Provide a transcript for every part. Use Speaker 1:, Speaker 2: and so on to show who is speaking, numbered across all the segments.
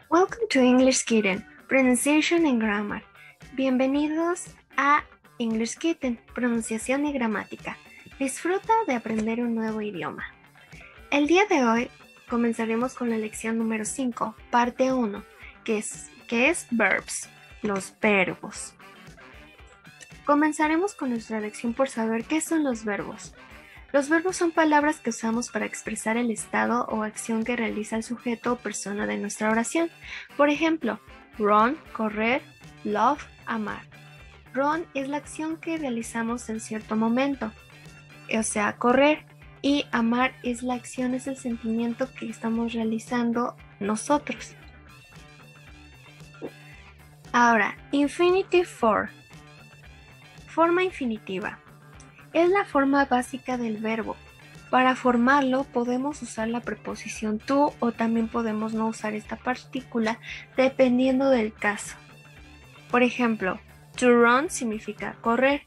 Speaker 1: Welcome to English Kitten, Pronunciation and Grammar. Bienvenidos a English Kitten, Pronunciación y Gramática. Disfruta de aprender un nuevo idioma. El día de hoy comenzaremos con la lección número 5, parte 1, que es verbs, los verbos. Comenzaremos con nuestra lección por saber qué son los verbos. Los verbos son palabras que usamos para expresar el estado o acción que realiza el sujeto o persona de nuestra oración. Por ejemplo, run, correr, love, amar. Run es la acción que realizamos en cierto momento, o sea, correr. Y amar es la acción, es el sentimiento que estamos realizando nosotros. Ahora, infinitive for. Forma infinitiva. Es la forma básica del verbo. Para formarlo podemos usar la preposición to o también podemos no usar esta partícula dependiendo del caso. Por ejemplo, to run significa correr,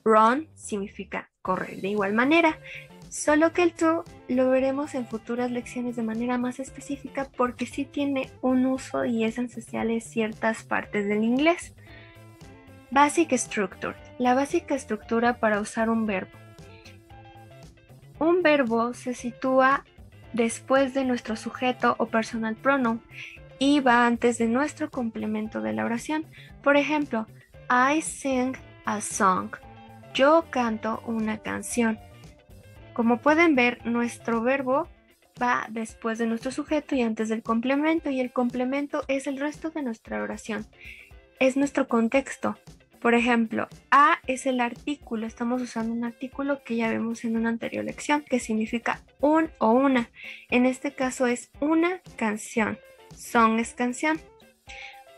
Speaker 1: run significa correr de igual manera, solo que el to lo veremos en futuras lecciones de manera más específica porque sí tiene un uso y es esencial en ciertas partes del inglés. Basic Structure, la básica estructura para usar un verbo. Un verbo se sitúa después de nuestro sujeto o personal pronoun y va antes de nuestro complemento de la oración. Por ejemplo, I sing a song. Yo canto una canción. Como pueden ver, nuestro verbo va después de nuestro sujeto y antes del complemento, y el complemento es el resto de nuestra oración. Es nuestro contexto. Por ejemplo, a es el artículo, estamos usando un artículo que ya vemos en una anterior lección que significa un o una. En este caso es una canción, song es canción.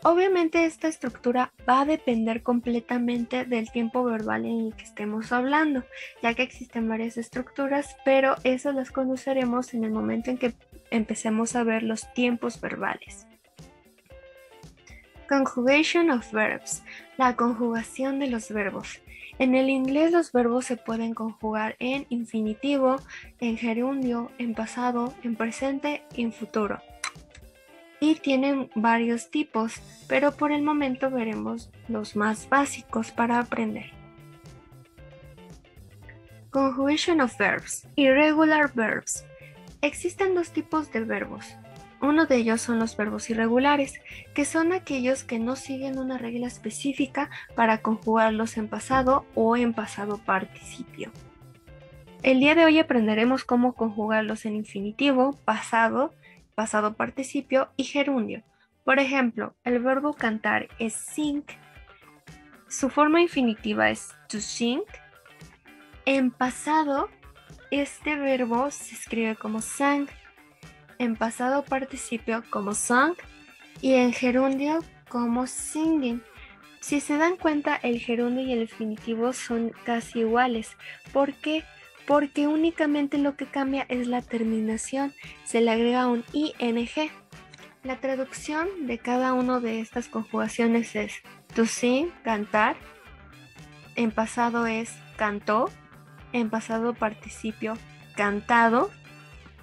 Speaker 1: Obviamente esta estructura va a depender completamente del tiempo verbal en el que estemos hablando, ya que existen varias estructuras, pero esas las conoceremos en el momento en que empecemos a ver los tiempos verbales. Conjugation of verbs, la conjugación de los verbos. En el inglés los verbos se pueden conjugar en infinitivo, en gerundio, en pasado, en presente y en futuro. Y tienen varios tipos, pero por el momento veremos los más básicos para aprender. Conjugation of verbs, irregular verbs. Existen dos tipos de verbos. Uno de ellos son los verbos irregulares, que son aquellos que no siguen una regla específica para conjugarlos en pasado o en pasado participio. El día de hoy aprenderemos cómo conjugarlos en infinitivo, pasado, pasado participio y gerundio. Por ejemplo, el verbo cantar es sing, su forma infinitiva es to sing. En pasado, este verbo se escribe como sang. En pasado participio como sung y en gerundio como singing. Si se dan cuenta, el gerundio y el infinitivo son casi iguales. ¿Por qué? Porque únicamente lo que cambia es la terminación, se le agrega un ing. La traducción de cada una de estas conjugaciones es to sing, cantar, en pasado es cantó, en pasado participio cantado,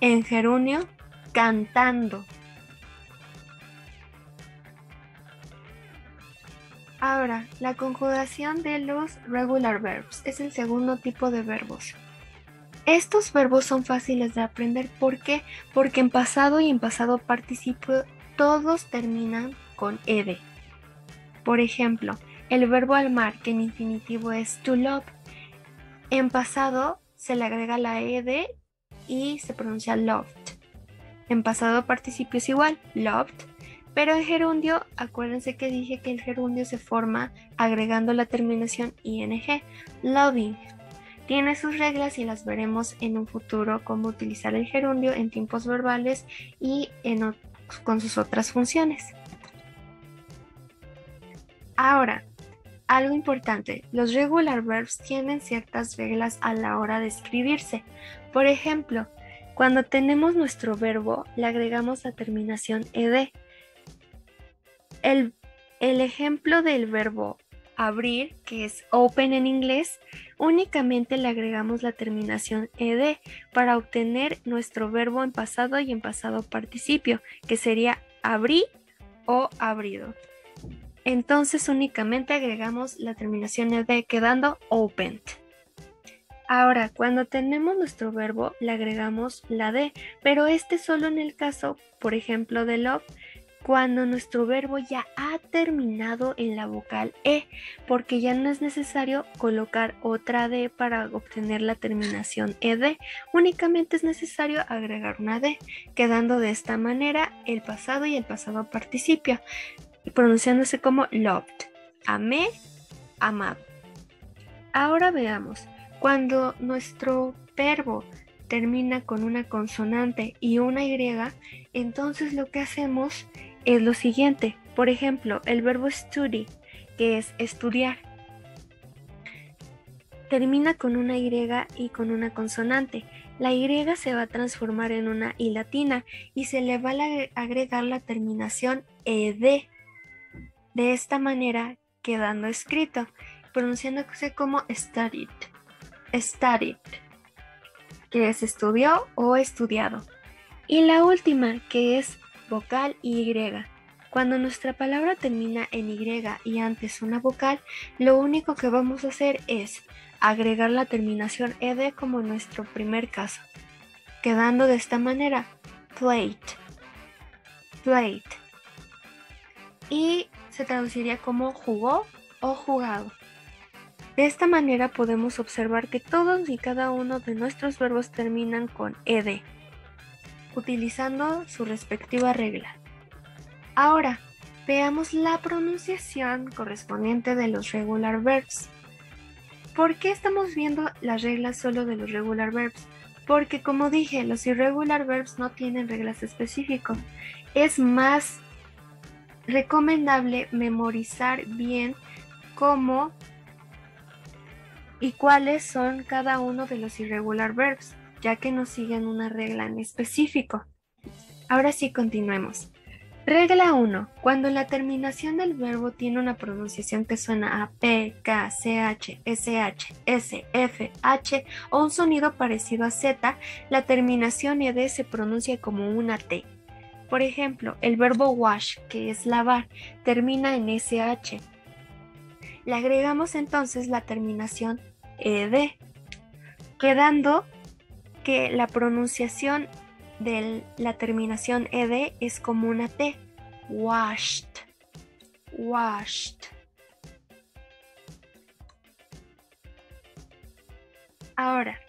Speaker 1: en gerundio cantando. Ahora, la conjugación de los regular verbs es el segundo tipo de verbos. Estos verbos son fáciles de aprender. ¿Por qué? Porque en pasado y en pasado participio todos terminan con ed. Por ejemplo, el verbo amar, que en infinitivo es to love, en pasado se le agrega la ed y se pronuncia loved. En pasado participio es igual, loved, pero en gerundio, acuérdense que dije que el gerundio se forma agregando la terminación ing, loving. Tiene sus reglas y las veremos en un futuro cómo utilizar el gerundio en tiempos verbales y con sus otras funciones. Ahora, algo importante, los regular verbs tienen ciertas reglas a la hora de escribirse. Por ejemplo, cuando tenemos nuestro verbo, le agregamos la terminación ed. El ejemplo del verbo abrir, que es open en inglés, únicamente le agregamos la terminación ed para obtener nuestro verbo en pasado y en pasado participio, que sería abrí o abrido. Entonces únicamente agregamos la terminación ed quedando opened. Ahora, cuando tenemos nuestro verbo, le agregamos la d, pero solo en el caso, por ejemplo, de love, cuando nuestro verbo ya ha terminado en la vocal e, porque ya no es necesario colocar otra d para obtener la terminación ed, únicamente es necesario agregar una d, quedando de esta manera el pasado y el pasado participio, pronunciándose como loved, amé, amado. Ahora veamos, cuando nuestro verbo termina con una consonante y una y, entonces lo que hacemos es lo siguiente. Por ejemplo, el verbo study, que es estudiar, termina con una y y con una consonante. La y se va a transformar en una i latina y se le va a agregar la terminación ed. De esta manera, quedando escrito, pronunciándose como studied, que es estudió o estudiado. Y la última, que es vocal y. Cuando nuestra palabra termina en y y antes una vocal, lo único que vamos a hacer es agregar la terminación ed como en nuestro primer caso, quedando de esta manera plate. Y se traduciría como jugó o jugado. De esta manera podemos observar que todos y cada uno de nuestros verbos terminan con ed, utilizando su respectiva regla. Ahora, veamos la pronunciación correspondiente de los regular verbs. ¿Por qué estamos viendo las reglas solo de los regular verbs? Porque, como dije, los irregular verbs no tienen reglas específicas. Es más recomendable memorizar bien cómo y cuáles son cada uno de los irregular verbs, ya que no siguen una regla en específico. Ahora sí, continuemos. Regla 1. Cuando la terminación del verbo tiene una pronunciación que suena a P, K, CH, SH, S, F, H o un sonido parecido a Z, la terminación ed se pronuncia como una T. Por ejemplo, el verbo wash, que es lavar, termina en SH. Le agregamos entonces la terminación ed, quedando que la pronunciación de la terminación ed es como una T, washed. Ahora,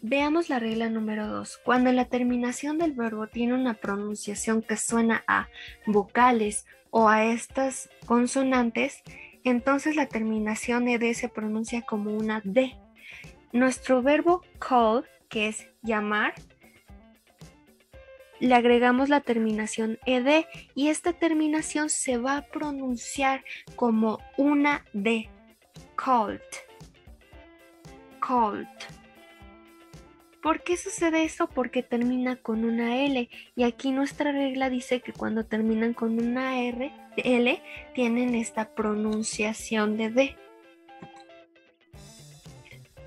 Speaker 1: veamos la regla número 2. Cuando la terminación del verbo tiene una pronunciación que suena a vocales o a estas consonantes, entonces la terminación ed se pronuncia como una D. Nuestro verbo call, que es llamar, le agregamos la terminación ed y esta terminación se va a pronunciar como una D. Called. ¿Por qué sucede eso? Porque termina con una L y aquí nuestra regla dice que cuando terminan con una L tienen esta pronunciación de D.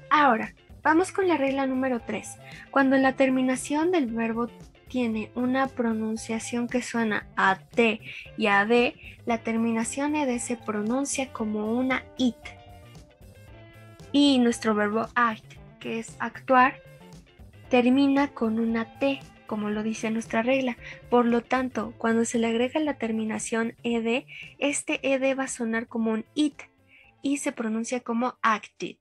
Speaker 1: Ahora, vamos con la regla número 3. Cuando la terminación del verbo tiene una pronunciación que suena a T y a D, la terminación ed se pronuncia como una IT. Y nuestro verbo act, que es actuar, termina con una T, como lo dice nuestra regla. Por lo tanto, cuando se le agrega la terminación ed, este ed va a sonar como un it y se pronuncia como acted.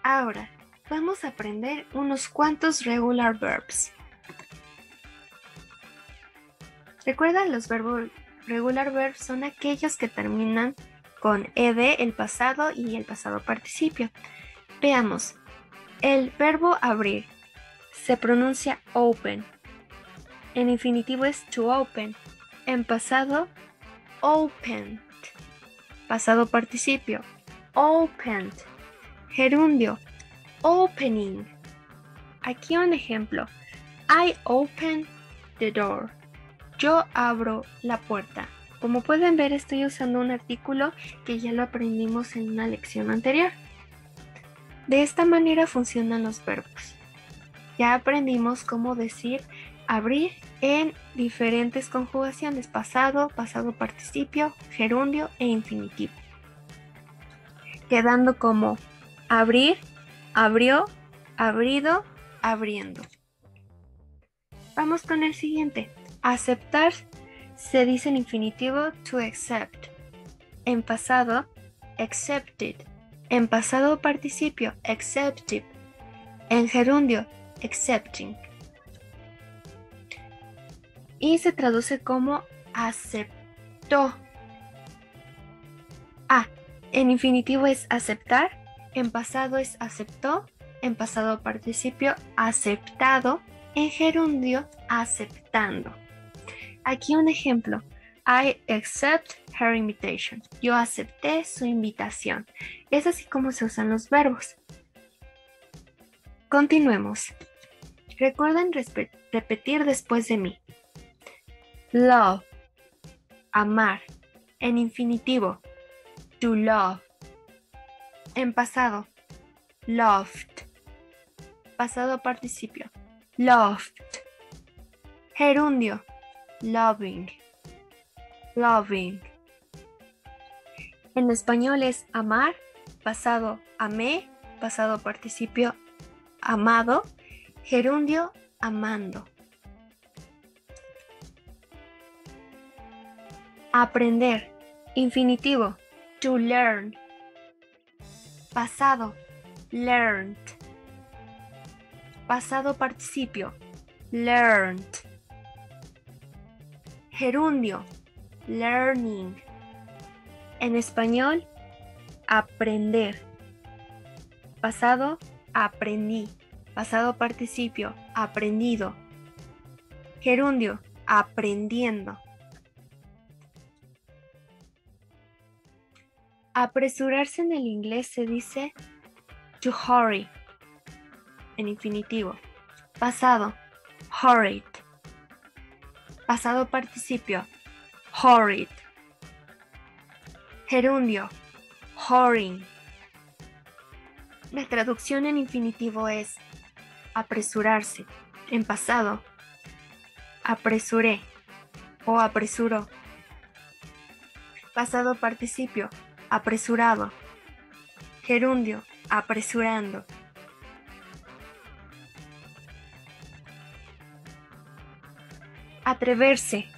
Speaker 1: Ahora, vamos a aprender unos cuantos regular verbs. Recuerda, los verbos regular verbs son aquellos que terminan con ed, el pasado y el pasado participio. Veamos, el verbo abrir se pronuncia open. En infinitivo es to open. En pasado, opened. Pasado participio, opened. Gerundio, opening. Aquí un ejemplo. I open the door. Yo abro la puerta. Como pueden ver, estoy usando un artículo que ya lo aprendimos en una lección anterior. De esta manera funcionan los verbos. Ya aprendimos cómo decir abrir en diferentes conjugaciones: pasado, pasado participio, gerundio e infinitivo, quedando como abrir, abrió, abrido, abriendo. Vamos con el siguiente. Aceptar se dice en infinitivo to accept. En pasado, accepted. En pasado participio, accepted. En gerundio, accepting. Y se traduce como aceptó. En infinitivo es aceptar. En pasado es aceptó. En pasado participio, aceptado. En gerundio, aceptando. Aquí un ejemplo. I accept her invitation. Yo acepté su invitación. Es así como se usan los verbos. Continuemos. Recuerden repetir después de mí. Love, amar. En infinitivo, to love. En pasado, loved. Pasado participio, loved. Gerundio, loving, loving. En español es amar, pasado amé, pasado participio amado, gerundio amando. Aprender, infinitivo, to learn. Pasado, learned. Pasado participio, learned. Gerundio, learning. En español, aprender. Pasado, aprendí. Pasado participio, aprendido. Gerundio, aprendiendo. Apresurarse en el inglés se dice to hurry. En infinitivo. Pasado, hurried. Pasado participio, hurried. Gerundio, hurrying. La traducción en infinitivo es apresurarse. En pasado, apresuré o apresuró. Pasado participio, apresurado. Gerundio, apresurando. Atreverse.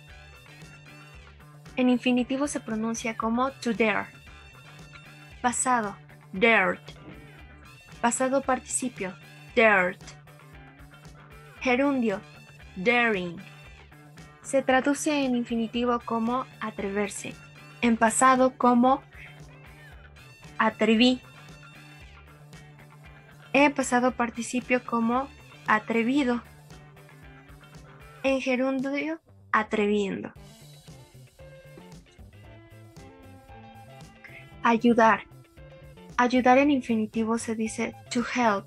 Speaker 1: En infinitivo se pronuncia como to dare. Pasado, dared. Pasado participio, dared. Gerundio, daring. Se traduce en infinitivo como atreverse. En pasado como atreví. En pasado participio como atrevido. En gerundio, atreviendo. Ayudar. Ayudar en infinitivo se dice to help.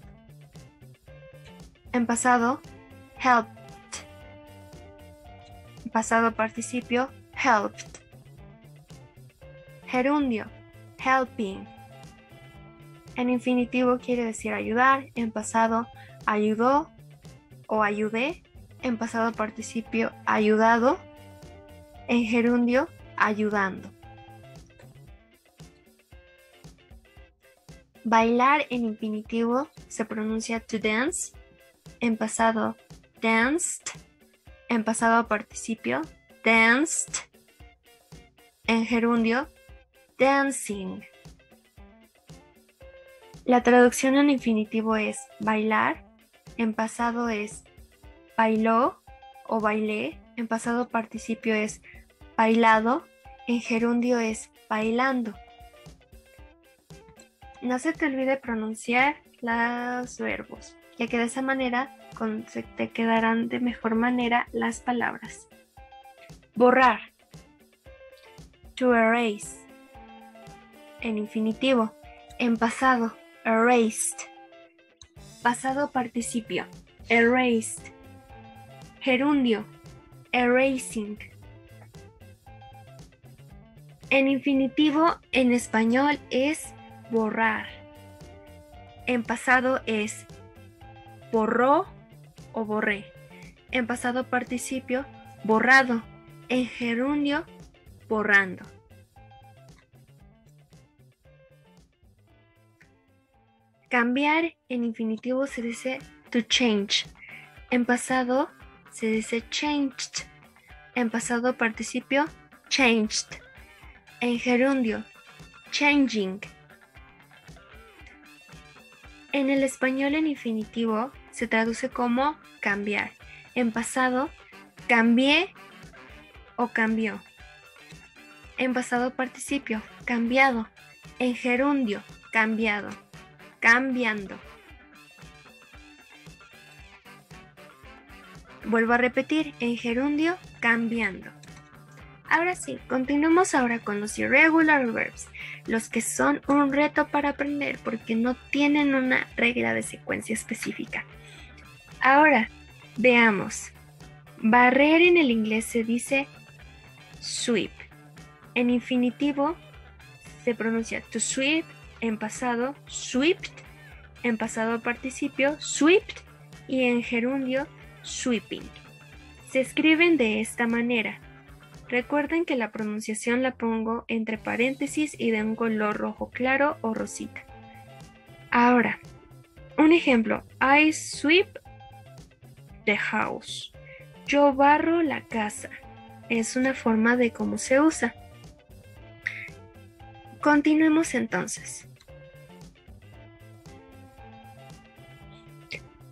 Speaker 1: En pasado, helped. En pasado participio, helped. Gerundio, helping. En infinitivo quiere decir ayudar. En pasado, ayudó o ayudé. En pasado participio, ayudado. En gerundio, ayudando. Bailar en infinitivo se pronuncia to dance. En pasado, danced. En pasado participio, danced. En gerundio, dancing. La traducción en infinitivo es bailar. En pasado es bailó o bailé. En pasado participio es bailado. En gerundio es bailando. No se te olvide pronunciar los verbos, ya que de esa manera se te quedarán de mejor manera las palabras. Borrar. To erase. En infinitivo. En pasado, erased. Pasado participio, erased. Gerundio, erasing. En infinitivo, en español es borrar. En pasado es borró o borré. En pasado participio, borrado. En gerundio, borrando. Cambiar en infinitivo se dice to change. En pasado se dice changed. En pasado participio, changed. En gerundio, changing. En el español en infinitivo se traduce como cambiar. En pasado, cambié o cambió. En pasado participio, cambiado. En gerundio, cambiado. Cambiando. Vuelvo a repetir, en gerundio, cambiando. Ahora sí, continuemos ahora con los irregular verbs, los que son un reto para aprender porque no tienen una regla de secuencia específica. Ahora, veamos. Barrer en el inglés se dice sweep. En infinitivo se pronuncia to sweep, en pasado swept, en pasado participio swept y en gerundio sweeping. Se escriben de esta manera. Recuerden que la pronunciación la pongo entre paréntesis y de un color rojo claro o rosita. Ahora, un ejemplo. I sweep the house. Yo barro la casa. Es una forma de cómo se usa. Continuemos entonces.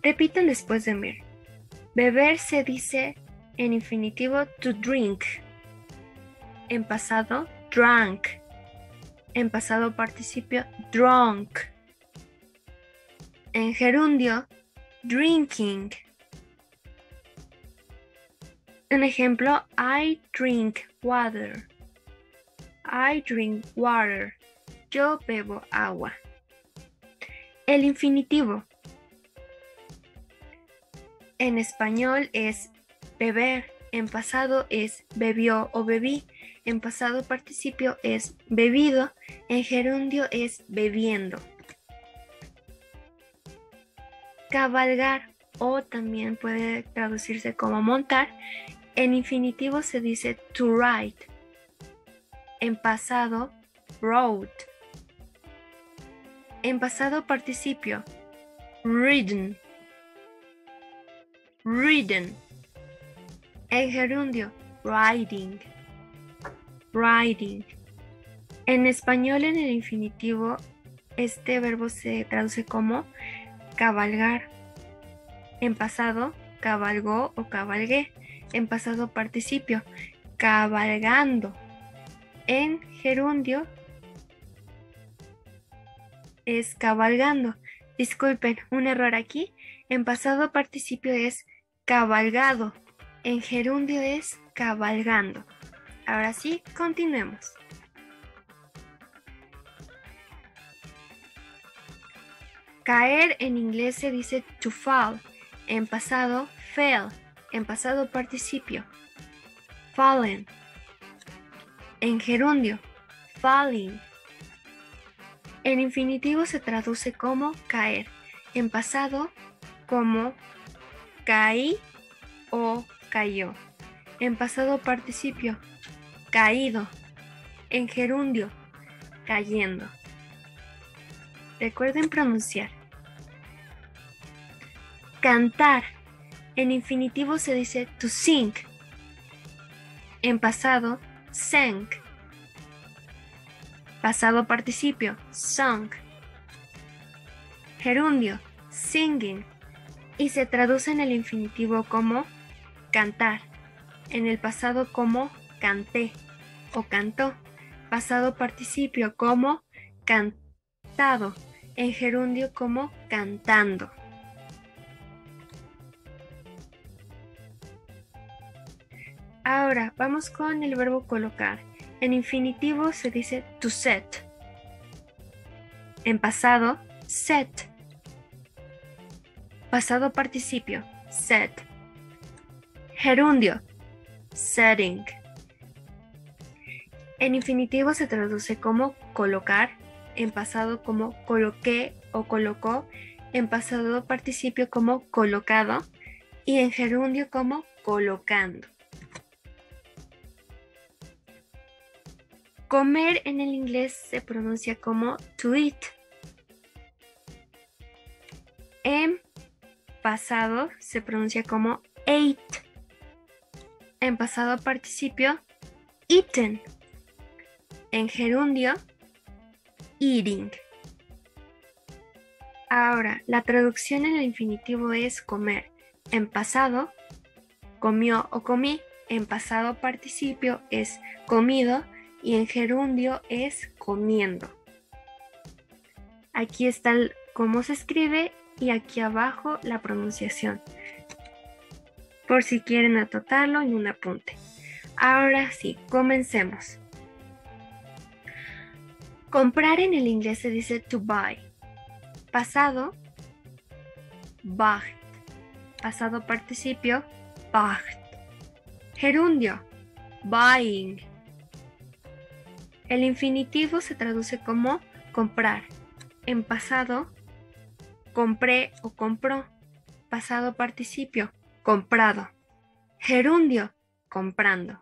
Speaker 1: Repitan después de mí. Beber se dice en infinitivo to drink. En pasado, drank. En pasado participio, drunk. En gerundio, drinking. Un ejemplo, I drink water. I drink water. Yo bebo agua. El infinitivo. En español es beber. En pasado es bebió o bebí. En pasado participio es bebido. En gerundio es bebiendo. Cabalgar o también puede traducirse como montar. En infinitivo se dice to ride. En pasado, rode. En pasado participio, ridden. Ridden. En gerundio, riding. Riding. En español en el infinitivo, este verbo se traduce como cabalgar. En pasado, cabalgó o cabalgué. En pasado participio, cabalgando. En gerundio es cabalgando. Disculpen, un error aquí. En pasado participio es cabalgado. En gerundio es cabalgando. Ahora sí, continuemos. Caer en inglés se dice to fall. En pasado, fell. En pasado participio, fallen. En gerundio, falling. En infinitivo se traduce como caer. En pasado, como caí o cayó. En pasado participio, caído. En gerundio, cayendo. Recuerden pronunciar. Cantar. En infinitivo se dice to sing. En pasado, sang. Pasado participio, sung. Gerundio, singing. Y se traduce en el infinitivo como cantar. En el pasado como canté o cantó. Pasado participio como cantado. En gerundio como cantando. Ahora vamos con el verbo colocar. En infinitivo se dice to set. En pasado, set. Pasado participio, set. Gerundio, setting. En infinitivo se traduce como colocar. En pasado como coloqué o colocó. En pasado participio como colocado. y en gerundio como colocando. Comer en el inglés se pronuncia como to eat. En pasado se pronuncia como ate. En pasado participio, eaten. En gerundio, eating. Ahora, la traducción en el infinitivo es comer. En pasado, comió o comí. En pasado participio es comido y en gerundio es comiendo. Aquí está cómo se escribe y aquí abajo la pronunciación, por si quieren anotarlo en un apunte. Ahora sí, comencemos. Comprar en el inglés se dice to buy. Pasado, bought. Pasado participio, bought. Gerundio, buying. El infinitivo se traduce como comprar. En pasado, compré o compró. Pasado participio, comprado. Gerundio, comprando.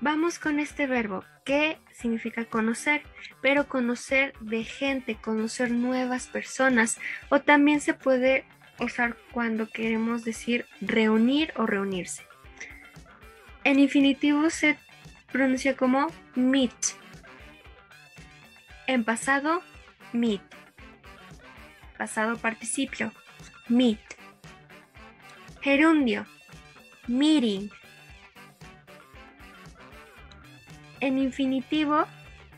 Speaker 1: Vamos con este verbo que significa conocer, pero conocer de gente, conocer nuevas personas, o también se puede usar cuando queremos decir reunir o reunirse. En infinitivo se pronuncia como meet. En pasado, meet. Pasado participio, meet. Gerundio, meeting. En infinitivo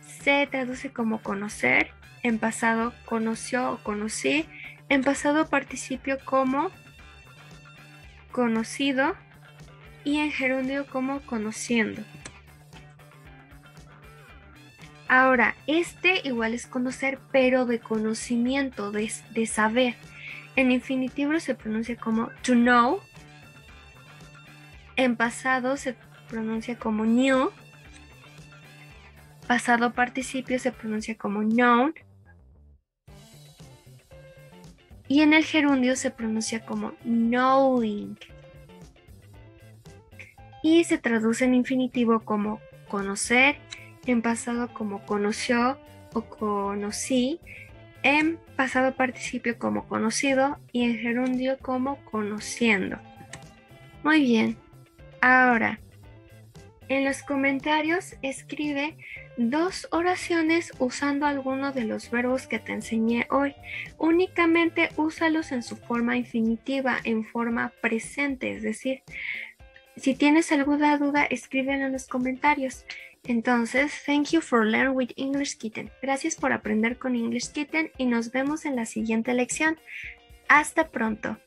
Speaker 1: se traduce como conocer. En pasado, conoció o conocí. En pasado participio como conocido y en gerundio como conociendo. Ahora, este igual es conocer, pero de conocimiento, de saber. En infinitivo se pronuncia como to know. En pasado se pronuncia como knew. Pasado participio se pronuncia como known. Y en el gerundio se pronuncia como knowing. Y se traduce en infinitivo como conocer, en pasado como conoció o conocí, en pasado participio como conocido y en gerundio como conociendo. Muy bien, ahora en los comentarios escribe 2 oraciones usando alguno de los verbos que te enseñé hoy. Únicamente úsalos en su forma infinitiva, en forma presente, es decir, si tienes alguna duda, escríbelo en los comentarios. Entonces, thank you for learning with English Kitten. Gracias por aprender con English Kitten y nos vemos en la siguiente lección. Hasta pronto.